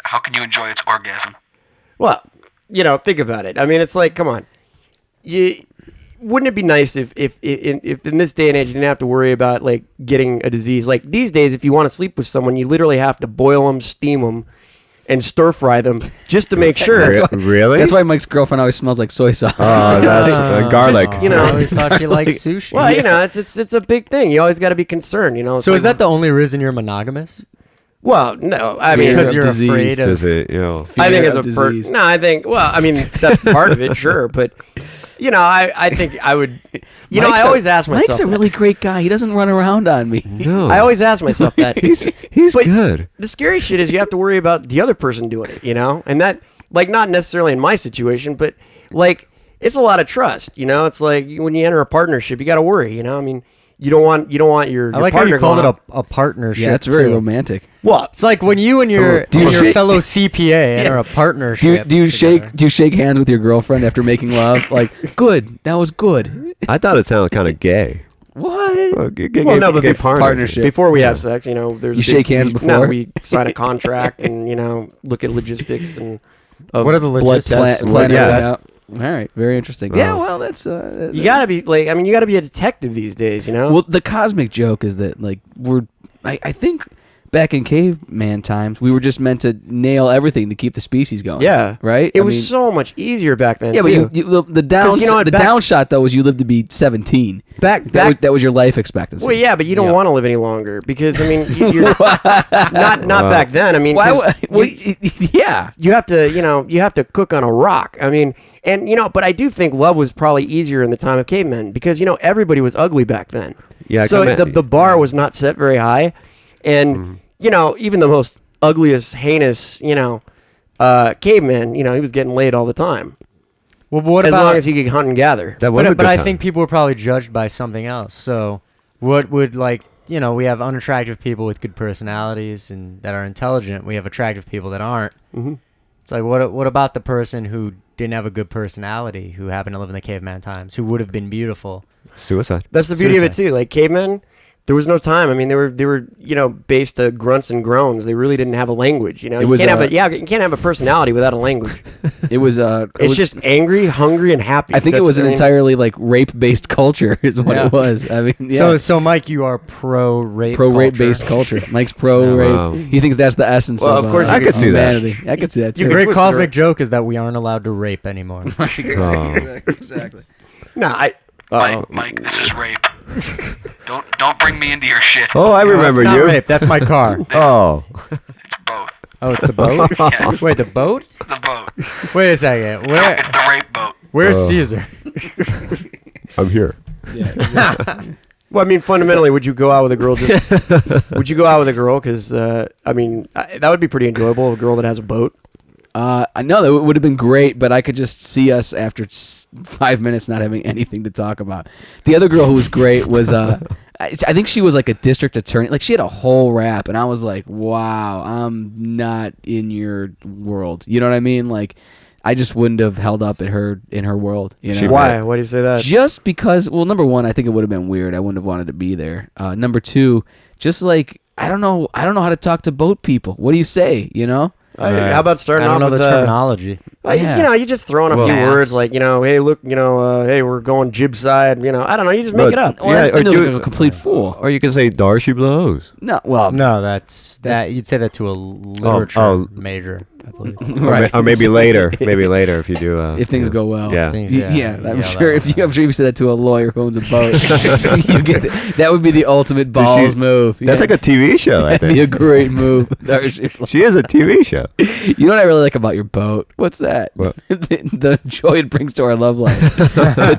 How can you enjoy its orgasm? Well, think about it. I mean, it's like, come on. Wouldn't it be nice if in this day and age you didn't have to worry about getting a disease? Like these days, if you want to sleep with someone, you literally have to boil them, steam them, and stir fry them just to make sure. Really? That's why Mike's girlfriend always smells like soy sauce. Oh, that's garlic. Just, I always thought she liked sushi. Well, it's a big thing. You always got to be concerned. It's So like- is that the only reason you're monogamous? Well, no. I mean, Because of you're disease. afraid of. Does it, I think fear as of a disease. no, I think. Well, I mean that's part of it, sure, but I think I would. I always ask myself. Mike's a that. really great guy. He doesn't run around on me. No. I always ask myself that. He's But good. The scary shit is you have to worry about the other person doing it, and that not necessarily in my situation, but it's a lot of trust, It's like when you enter a partnership, you got to worry, I mean. You don't want your I like how partner you called it going a partnership. Yeah, that's very too. romantic. Well, It's like when you and your, Do you and your shake- fellow CPA enter a partnership. Do you together. shake hands with your girlfriend after making love? Like, good, that was good. I thought it sounded kind of gay. What? Well, no, but partnership. Before we have sex, there's You shake hands before? No, we sign a contract and look at logistics and What are the blood logistics? tests and Plan yeah. everything out. All right, very interesting. Yeah, well, that's You gotta be you gotta be a detective these days, Well, the cosmic joke is that I think back in caveman times we were just meant to nail everything to keep the species going. Yeah, right. It was so much easier back then. Yeah, too. but the downshot though was you lived to be 17. Back That was your life expectancy. Well, yeah, but you don't want to live any longer because you're not back then. I mean, Why? Yeah. you have to you have to cook on a rock. I mean, and but I do think love was probably easier in the time of cavemen because everybody was ugly back then. Yeah, so the bar was not set very high, and even the most ugliest, heinous caveman, he was getting laid all the time. Well, but what as about, long as he could hunt and gather. That was a good but I time. think people were probably judged by something else. So, what would we have unattractive people with good personalities and that are intelligent. We have attractive people that aren't. Mm-hmm. It's like what about the person who didn't have a good personality, who happened to live in the caveman times, who would have been beautiful? Suicide. That's the beauty of it too. Like cavemen, there was no time. I mean, they were based to grunts and groans. They really didn't have a language. You can't have a personality without a language. It was It's just angry, hungry, and happy. I think it was an entirely rape-based culture is what it was. I mean, yeah. So Mike, you are pro-rape rape-based culture. Mike's pro-rape. Wow. He thinks that's the essence Well, of of course I could see that. humanity. I could see that The too. great twist cosmic it. joke is that we aren't allowed to rape anymore. Exactly. Mike, this is rape. Don't bring me into your shit. Oh, I remember it's not you. rape. That's my car. Oh, It's both. Oh, it's the boat? Yeah. Wait, the boat? It's the boat. Wait a second. It's the rape boat. Where's Oh. Caesar? I'm here. Well, I mean, fundamentally, would you go out with a girl? Would you go out with a girl? Because that would be pretty enjoyable. A girl that has a boat. I know that would have been great, but I could just see us after 5 minutes not having anything to talk about. The other girl who was great was I think she was like a district attorney. Like she had a whole rap, and I was like, wow, I'm not in your world. You know what I mean? Like I just wouldn't have held up in her world. You know Why? Why do you say that? Just because, well, number one, I think it would have been weird. I wouldn't have wanted to be there. Number two, just like I don't know how to talk to boat people. What do you say? You know? How about starting I don't off know with the terminology. Yeah. you just throwing a few words like, hey, look, hey, we're going jib side. I don't know. You just make it up. Well, Yeah, I or look do like a complete fool. Or you can say Darcy blows. No, well, No, that's that. You'd say that to a literature major, I believe. right. Or maybe later. Maybe later if you do. If things go well. Yeah. Things- Yeah, I'm yeah, sure. that one. I'm sure if you said that to a lawyer who owns a boat, you get that would be the ultimate balls move. That's Yeah. like a TV show, I That'd be a think. great move. She is a TV show. You know what I really like about your boat? What's that? What? the joy it brings to our love life.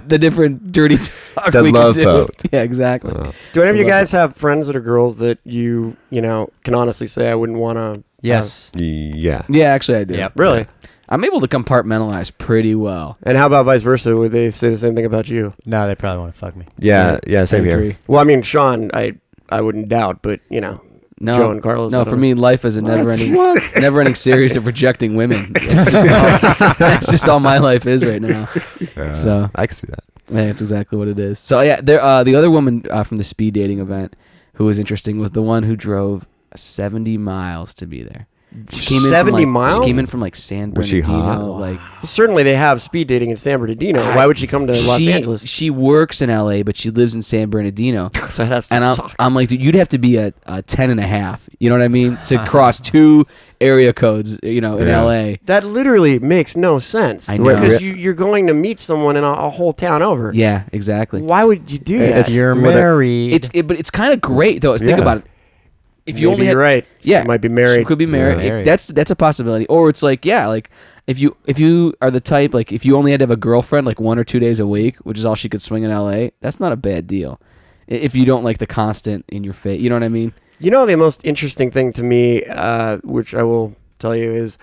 the different dirty talk The we love can do. boat. Yeah, exactly. Do any of you love guys have friends that are girls that you can honestly say I wouldn't want to? Yes. Yeah. Yeah, actually, I do. Yep. Really? I'm able to compartmentalize pretty well. And how about vice versa? Would they say the same thing about you? No, they probably want to fuck me. Yeah. Yeah. Same I here. agree. Well, I mean, Sean, I wouldn't doubt, but No, Joe and Carlos, I No, don't for know. me, life is a never-ending series of rejecting women. That's just all my life is right now. So I can see that. yeah, that's exactly what it is. So yeah, there. The other woman from the speed dating event who was interesting was the one who drove 70 miles to be there. She came 70 in from, miles? She came in from San Was she Bernardino. hot? Like Certainly they have speed dating in San Bernardino. Why would she come to Los Angeles? She works in LA, but she lives in San Bernardino. That has to And suck. I'm like, dude, you'd have to be a 10 and a half. You know what I mean? To cross two area codes, in Yeah. LA. That literally makes no sense. I know. Because you're going to meet someone in a whole town over. Yeah, exactly. Why would you do that? If you're Well, that- married, But it's kind of great though. Think Yeah. about it. If you Maybe only you're had, right. yeah, She might be She married. could be married. Yeah. That's a possibility. Or it's like, yeah, like if you are the type, like if you only had to have a girlfriend like 1 or 2 days a week, which is all she could swing in LA, that's not a bad deal. If you don't like the constant in your face, you know what I mean? The most interesting thing to me, which I will tell you, is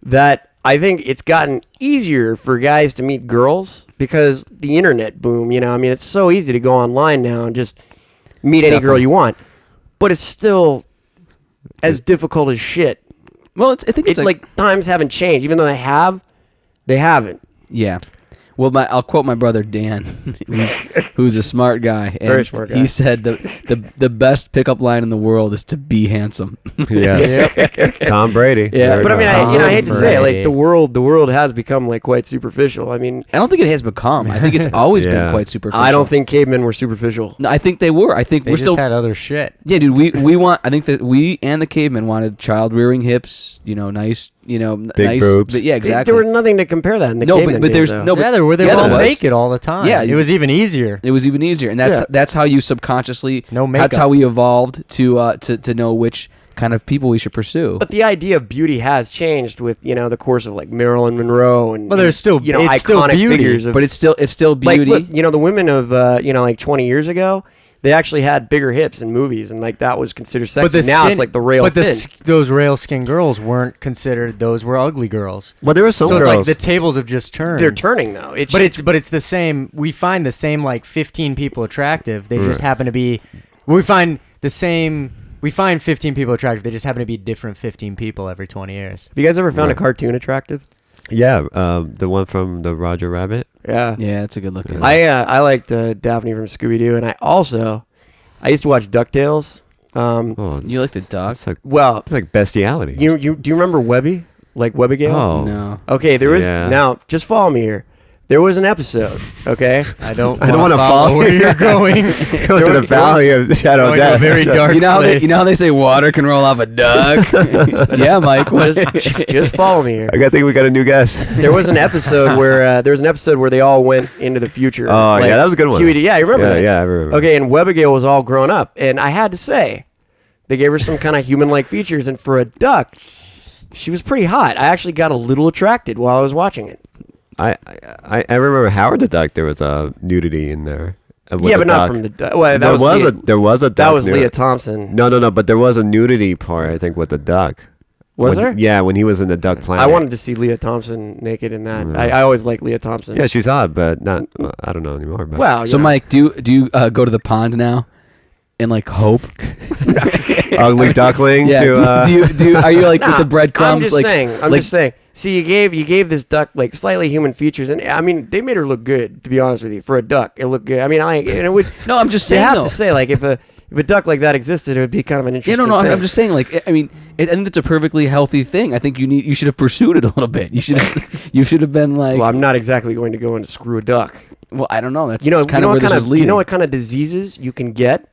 that I think it's gotten easier for guys to meet girls because the internet boom, it's so easy to go online now and just meet any girl Definitely. you want. But it's still as difficult as shit. Well, I think it's It's like times haven't changed. Even though they haven't. yeah. Well, I'll quote my brother Dan, who's a smart guy. And Very smart guy. He said the best pickup line in the world is to be handsome. Yes. Tom Brady. Yeah. There But I it mean, goes. I hate to say, Brady. like the world has become like quite superficial. I mean, I don't think it has become. I think it's always been Yeah. quite superficial. I don't think cavemen were superficial. No, I think they were. I think They we're just still. had other shit. Yeah, dude. We want. I think that we and the cavemen wanted child rearing hips. Nice. Nice boobs. But yeah, exactly. There were nothing to compare that in the No, caveman but days, there's though. no. But Yeah, they were yeah, all there was. naked all the time. Yeah, it was even easier. It was even easier, and that's how you subconsciously. No That's makeup. how we evolved to know which kind of people we should pursue. But the idea of beauty has changed with the course of like Marilyn Monroe and Well, there's still- iconic it's still beauty. figures of But it's still beauty. like look, the women of like 20 years ago, they actually had bigger hips in movies, and like that was considered sexy. Now it's like the rail But thin. those rail skin girls weren't considered. Those were ugly girls. Well, there were some So it's girls. like the tables have just turned. They're turning though. But it's the same. We find the same like 15 people attractive. They just happen to be. We find the same. We find 15 people attractive. They just happen to be different 15 people every 20 years. Have you guys ever found a Right. cartoon attractive? yeah, the one from the Roger Rabbit. Yeah. yeah, it's a good look. I liked Daphne from Scooby Doo, and I used to watch DuckTales. Oh, You like the dog? it's like Well, bestiality. do you remember Webby? Like Webbigale? Oh. No. Okay, there was Yeah. now. Just follow me here. There was an episode. Okay. I don't. I don't want to follow where you're going. Go to the valley of shadow Going of to a death. very dark You know how place. they say water can roll off a duck? Yeah, Mike. What? just follow me here. I think we got a new guest. There was an episode where they all went into the future. Oh, yeah, that was a good one. Huey, yeah, you remember Yeah, that? yeah, I remember. Okay, and Webigail was all grown up, and I had to say, they gave her some kind of human-like features, and for a duck, she was pretty hot. I actually got a little attracted while I was watching it. I remember Howard the Duck. There was a nudity in there. With Yeah, the but not duck. from the duck. Well, that there was was Leah, there was a duck. that was nude. Leah Thompson. No, but there was a nudity part. I think with the duck. Was When- there? Yeah, when he was in the Duck Planet. I wanted to see Leah Thompson naked in that. Mm. I always liked Leah Thompson. Yeah, she's hot, but not. I don't know anymore. But. Well, So, Mike, do you go to the pond now and like hope? ugly duckling. Yeah. To, Do you are you like with Nah, the breadcrumbs? I'm just like, saying. I'm like- just saying. See, you gave this duck like slightly human features, and I mean they made her look good. To be honest with you, for a duck, it looked good. I mean, and it would. No, I'm just You saying. have though. to say like if a duck like that existed, it would be kind of an Yeah, interesting. no. thing. I'm just saying. Like, I mean, I think it's a perfectly healthy thing. I think you should have pursued it a little bit. You should have been like. Well, I'm not exactly going to go and screw a duck. Well, I don't know. That's you kind know of where what this kind was of leading. you know what kind of diseases you can get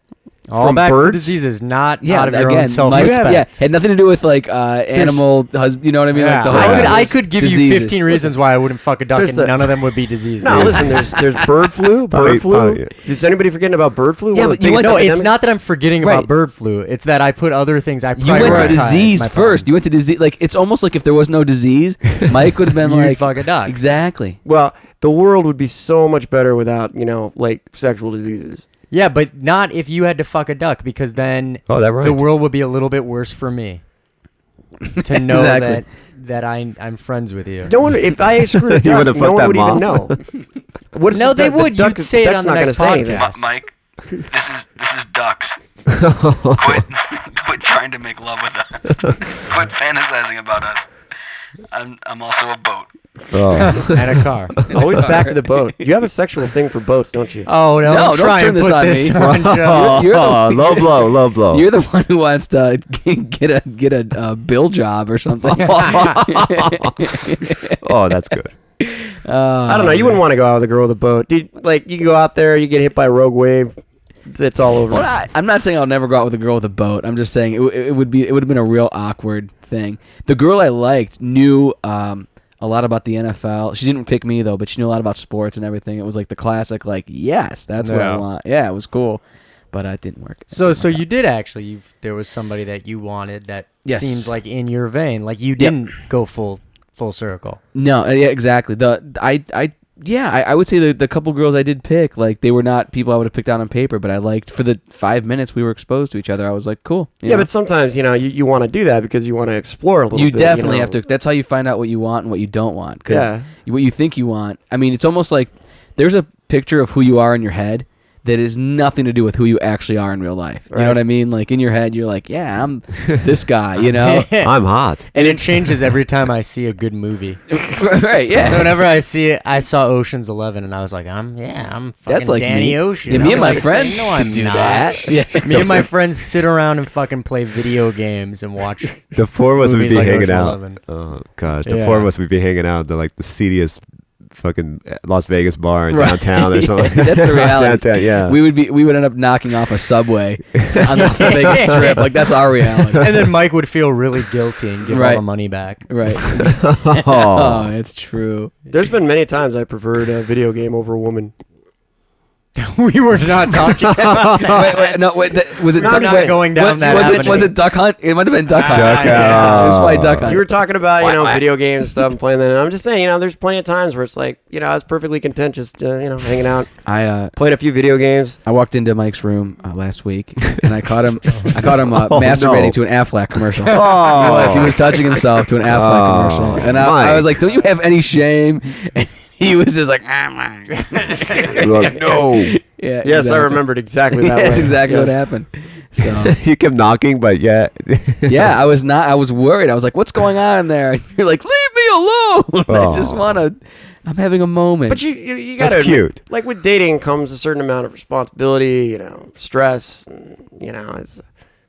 All from back birds? diseases, not Yeah, out of your again, own self-respect. yeah, had nothing to do with like animal husband. You know what I mean? Yeah, Like the whole I could give you diseases. 15 reasons why I wouldn't fuck a duck, There's and the- none of them would be diseases. No, listen. There's bird flu. Bird flu. oh, yeah. Is anybody forgetting about bird flu? Yeah, One of but the you biggest went to- No, it's epidemics? not that I'm forgetting Right. about bird flu. It's that I put other things. I You went to prioritize disease my first. problems. You went to disease. Like it's almost like if there was no disease, Mike would have been You'd like fuck a duck. Exactly. Well, the world would be so much better without like sexual diseases. Yeah, but not if you had to fuck a duck, because then Oh, that right. the world would be a little bit worse for me. To know Exactly. that I'm friends with you. No one, if I screwed a You duck, would've no fucked one that would even mom. know. What's No, they the would. duck You'd is- say it duck's on the not gonna next say anything. podcast. Mike, this is ducks. Quit trying to make love with us. Quit fantasizing about us. I'm also a boat. Oh. And a car. Always back to the boat. You have a sexual thing for boats, don't you? Oh no! No, don't don't try turn and this put on this me. on Joe. You're the- Oh, low blow, low blow. You're the one who wants to get a bill job or something. Oh, that's good. I don't know. You wouldn't want to go out with a girl with a boat. Dude, like you can go out there, you get hit by a rogue wave, it's all over. Well, I'm not saying I'll never go out with a girl with a boat. I'm just saying it would have been a real awkward thing. The girl I liked knew a lot about the NFL. She didn't pick me though, but she knew a lot about sports and everything. It was like the classic, like yes, that's what I Yeah. want. Yeah, it was cool, but it didn't work. So you did actually. There was somebody that you wanted that Yes. seems like in your vein. Like you didn't go full circle. No, yeah, exactly. I would say the couple girls I did pick, like they were not people I would have picked out on paper, but I liked for the 5 minutes we were exposed to each other. I was like, cool. you Yeah, know? but sometimes you want to do that because you want to explore a little You bit. definitely know. have to. That's how you find out what you want and what you don't want. Because Yeah. what you think you want. I mean, it's almost like there's a picture of who you are in your head that is nothing to do with who you actually are in real life. You know what I mean? Like in your head, you're like, yeah, I'm this guy, you know? I'm hot. And it changes every time I see a good movie. Right, yeah. So whenever I see it, I saw Ocean's 11 and I was like, I'm fucking That's like Danny me. Ocean. Yeah, me I'm and my like, friends no, could I'm do not. that. Yeah. Me and my friends sit around and fucking play video games and watch. The four of us would Movies be like hanging Ocean out. 11. Oh gosh, the Yeah. four of us would be hanging out at the seediest fucking Las Vegas bar in Right. downtown or something. That's the reality. Downtown, yeah. We would end up knocking off a subway on the Vegas Strip. Like that's our reality. And then Mike would feel really guilty and give all Right. the money back. Right. oh. Oh, it's true. There's been many times I preferred a video game over a woman. We were not talking about Was it We're Duck not wait, going down that was it avenue. Was it Duck Hunt? It might have been Duck Hunt. Duck Yeah, it was probably Hunt. Duck Hunt. You were talking about, video games and stuff and playing that. And I'm just saying, there's plenty of times where it's like, I was perfectly content just, hanging out, I playing a few video games. I walked into Mike's room last week and I caught him masturbating no. to an Affleck commercial. Oh. He was touching himself to an Affleck commercial, and I Mike. was like, "Don't you have any shame?" And he was just like, Mike." Like, no. Yeah. Yes, exactly. I remembered exactly that. Yeah, way. that's exactly what Yes. happened. So You kept knocking, but yeah. yeah, I was worried. I was like, "What's going on in there?" And you're like, "Leave me alone. I just Oh. want to. I'm having a moment." But you got That's cute. Like with dating comes a certain amount of responsibility, stress. And,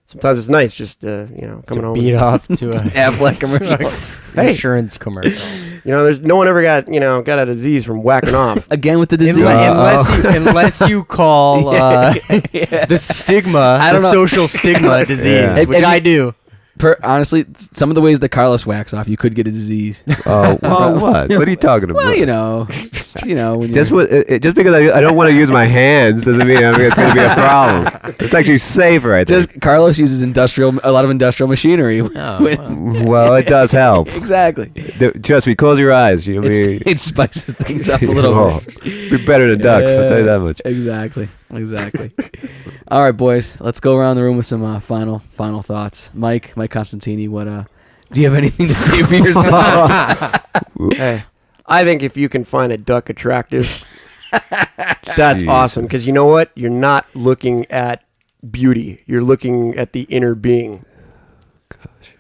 sometimes it's nice just coming home. beat off to a Affleck commercial. insurance commercial. There's no one ever got a disease from whacking off. Again with the disease. Unless you call the stigma, I don't know. social stigma disease, Yeah. which I do. Honestly, some of the ways that Carlos whacks off, you could get a disease. Oh, well, what? What are you talking about? Well, when Just you're, just because I don't want to use my hands doesn't mean it's going to be a problem. It's actually safer, I think. just Carlos uses a lot of industrial machinery. Oh, with- Well, it does help. Exactly. Trust me, close your eyes. You'll be, It spices things up a little Oh, bit. be better than ducks, I'll tell you that much. Exactly. All right, boys. Let's go around the room with some final thoughts. Mike Constantini, what do you have anything to say for yourself? Hey, I think if you can find a duck attractive, that's Jesus. awesome. Because you know what? You're not looking at beauty. You're looking at the inner being.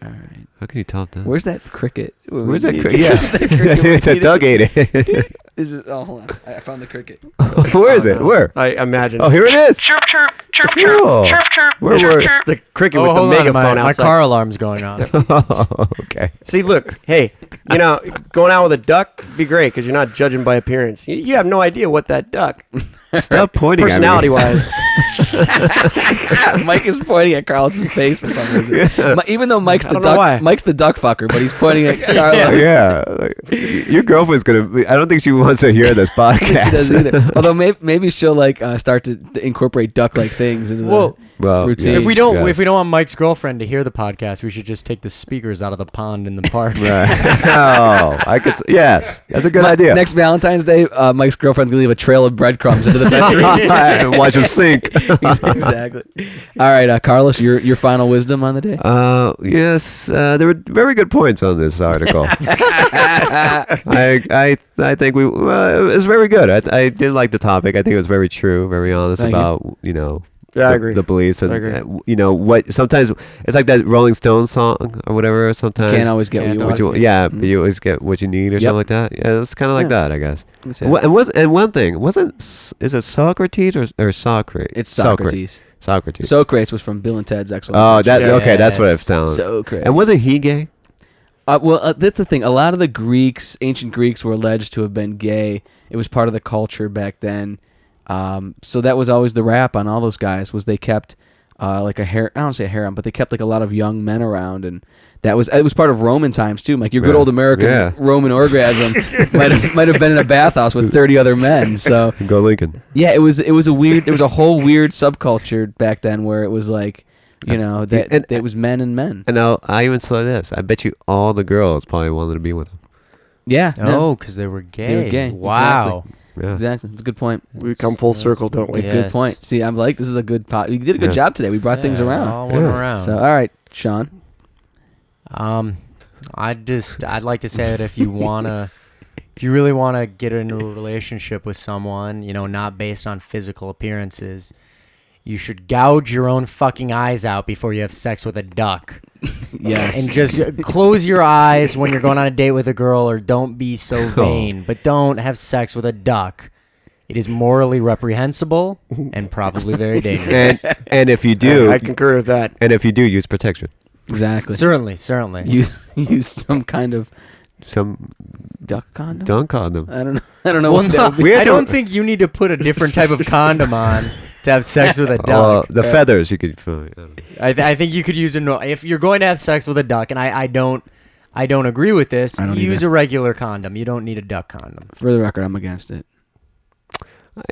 All right. How can you top that? Where's that cricket? Where's that cricket? Yeah, the dog ate it. Hold on. I found the cricket. Where is it? Where? I imagine. Oh, here it is. Chirp, chirp, chirp, chirp, Oh. chirp, chirp, Where chirp, were- chirp. The cricket Oh, with the hold on, megaphone my outside. car alarm's going on. Okay. See, look, hey, going out with a duck be great because you're not judging by appearance. You have no idea what that duck, Stop pointing at me. personality-wise. Mike is pointing at Carlos's face for some reason. Even though Mike's the don't know duck, why. Mike's the duck fucker, but he's pointing at Carlos. Yeah. Like, your girlfriend's going to... I don't think she wants to hear this podcast. She doesn't either. Although maybe she'll start to incorporate duck-like things into the Well, routine. yes, If we don't yes. want Mike's girlfriend to hear the podcast, we should just take the speakers out of the pond in the park. Right. Oh, I could... Yes. That's a good idea. Next Valentine's Day, Mike's girlfriend's gonna leave a trail of breadcrumbs into the bedroom. And watch them sink. Exactly. All right, Carlos, your final wisdom on the day. Yes, there were very good points on this article. I think it was very good. I did like the topic. I think it was very true, very honest Thank you. about Yeah, I agree. the beliefs and I agree. what sometimes it's like that Rolling Stones song or whatever. Sometimes Can't always get Can't what what you you want. want. Yeah, but you always get what you need or Yep. something like that. Yeah, it's kind of like Yeah. that, I guess. That's it. And one thing is it Socrates or Socrates? It's Socrates. Socrates. Socrates was from Bill and Ted's Excellent Oh, Adventure. that okay. That's what it Yes. sounds. Socrates. And wasn't he gay? That's the thing. A lot of the Greeks, ancient Greeks, were alleged to have been gay. It was part of the culture back then. So that was always the rap on all those guys. Was they kept like I don't say a harem, but they kept like a lot of young men around, and it was part of Roman times too. Like your good Yeah. old American Yeah. Roman orgasm might have been in a bathhouse with 30 other men. So Go Lincoln. yeah, it was a whole weird subculture back then where it was like. That it was men and men. And now I even saw this. I bet you all the girls probably wanted to be with him. Yeah. Oh, because they were gay. They were gay, Wow. Yeah. Exactly. It's a good point. We come full circle, don't we? It's a good Yes. point. See, I'm like, this is a good pot. You did a good Yeah. job today. We brought things around. All went Yeah. around. So, all right, Sean. I'd like to say that if you wanna if you really want to get into a relationship with someone, not based on physical appearances, you should gouge your own fucking eyes out before you have sex with a duck. Yes. And just close your eyes when you're going on a date with a girl, or don't be so vain. But don't have sex with a duck. It is morally reprehensible and probably very dangerous. And if you do, I concur with that. and if you do, use protection. Exactly. Certainly. Use some kind of Some duck condom. dunk condom. I don't know. I don't know Well, what no, that would be. I don't think you need to put a different type of condom on to have sex with a duck. The feathers you could. I don't know. I think you could use if you're going to have sex with a duck, and I don't agree with this. I don't Use either. a regular condom. You don't need a duck condom. For the record, I'm against it.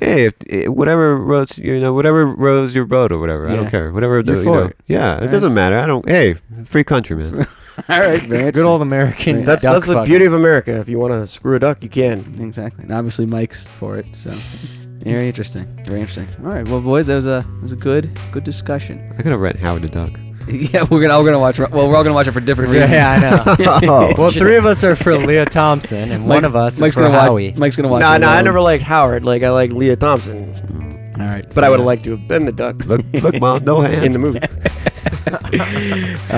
Hey, whatever rose your boat or whatever. I Yeah. don't care. Whatever. You're for it. Yeah, it I doesn't matter. I don't. Hey, free country, man. All right, very Good old American. Right. That's duck the fucking. beauty of America. If you want to screw a duck, you can. Exactly. And obviously Mike's for it, so very interesting. Very interesting. All right, well, boys, that was a good discussion. I gotta rent Howard the Duck. Yeah, we're all gonna watch. Well, we're all gonna watch it for different reasons. Yeah, I know. Oh. Well, three of us are for Leah Thompson, and one of us is Mike's for gonna Howie. watch. Mike's gonna watch. No, it I alone. never liked Howard. Like I like Leah Thompson, All right, but I would have liked to have been the duck Look, Mom, no hands. in the movie.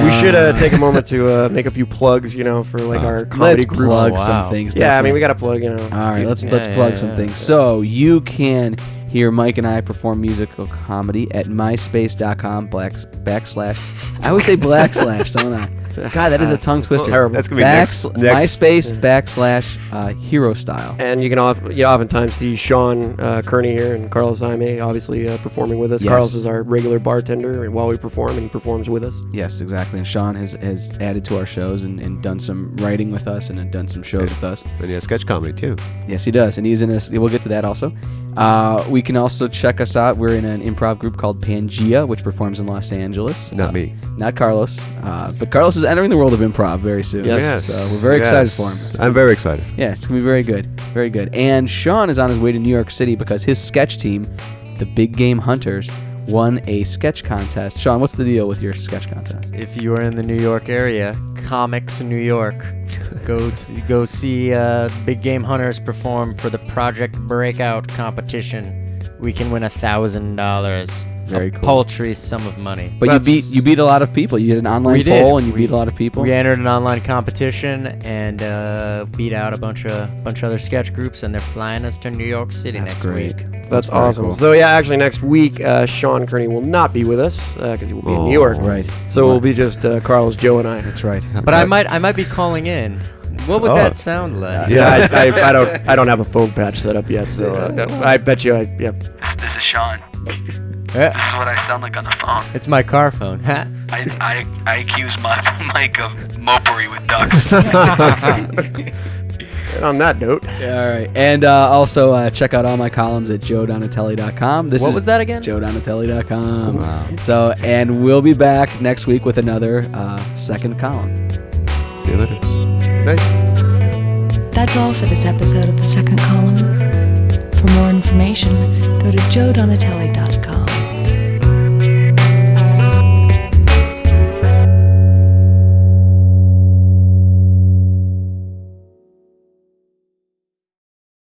We should take a moment to make a few plugs, for like our comedy Let's group. plug Wow. some things. Yeah, I mean we definitely. got to plug, All right, let's Yeah, plug yeah, some yeah. things. So you can hear Mike and I perform musical comedy at myspace.com /. I always say /, don't I? God, that is a tongue twister. terrible. That's gonna be next. MySpace / Hero Style. And you can oftentimes see Sean Kearney here and Carlos Jaime obviously performing with us. Yes. Carlos is our regular bartender while we perform, and he performs with us. Yes, exactly. And Sean has added to our shows and done some writing with us and done some shows with us. And yeah, sketch comedy too. Yes, he does. And he's in this. We'll get to that also. We can also check us out. We're in an improv group called Pangea, which performs in Los Angeles. Not me. Not Carlos. But Carlos is entering the world of improv very soon. Yes. So we're very excited for him. I'm very excited. Yeah, it's going to be very good. Very good. And Sean is on his way to New York City because his sketch team, the Big Game Hunters, won a sketch contest. Sean, what's the deal with your sketch contest? If you are in the New York area, Comics in New York, go see Big Game Hunters perform for the Project Breakout competition. We can win $1,000. Very a cool. paltry sum of money. But you beat a lot of people. You did an online We did. poll and you beat a lot of people. We entered an online competition and beat out a bunch of other sketch groups, and they're flying us to New York City That's next great. week. That's very awesome. cool. So yeah, actually next week Sean Kearney will not be with us because he will be in New York. Right. So it'll be just Carlos, Joe, and I. That's right. But I might be calling in. What would Oh. that sound like? Yeah, I don't have a phone patch set up yet, so I bet you This is Sean. Yeah, This is what I sound like on the phone. it's my car phone. Ha. I accuse my Mike of mopery with ducks. on that note. All right. And also check out all my columns at joedonatelli.com. What was that again? joedonatelli.com. Wow. So, and we'll be back next week with another second column. See you later. That's all for this episode of The Second Column. For more information, go to joedonatelli.com.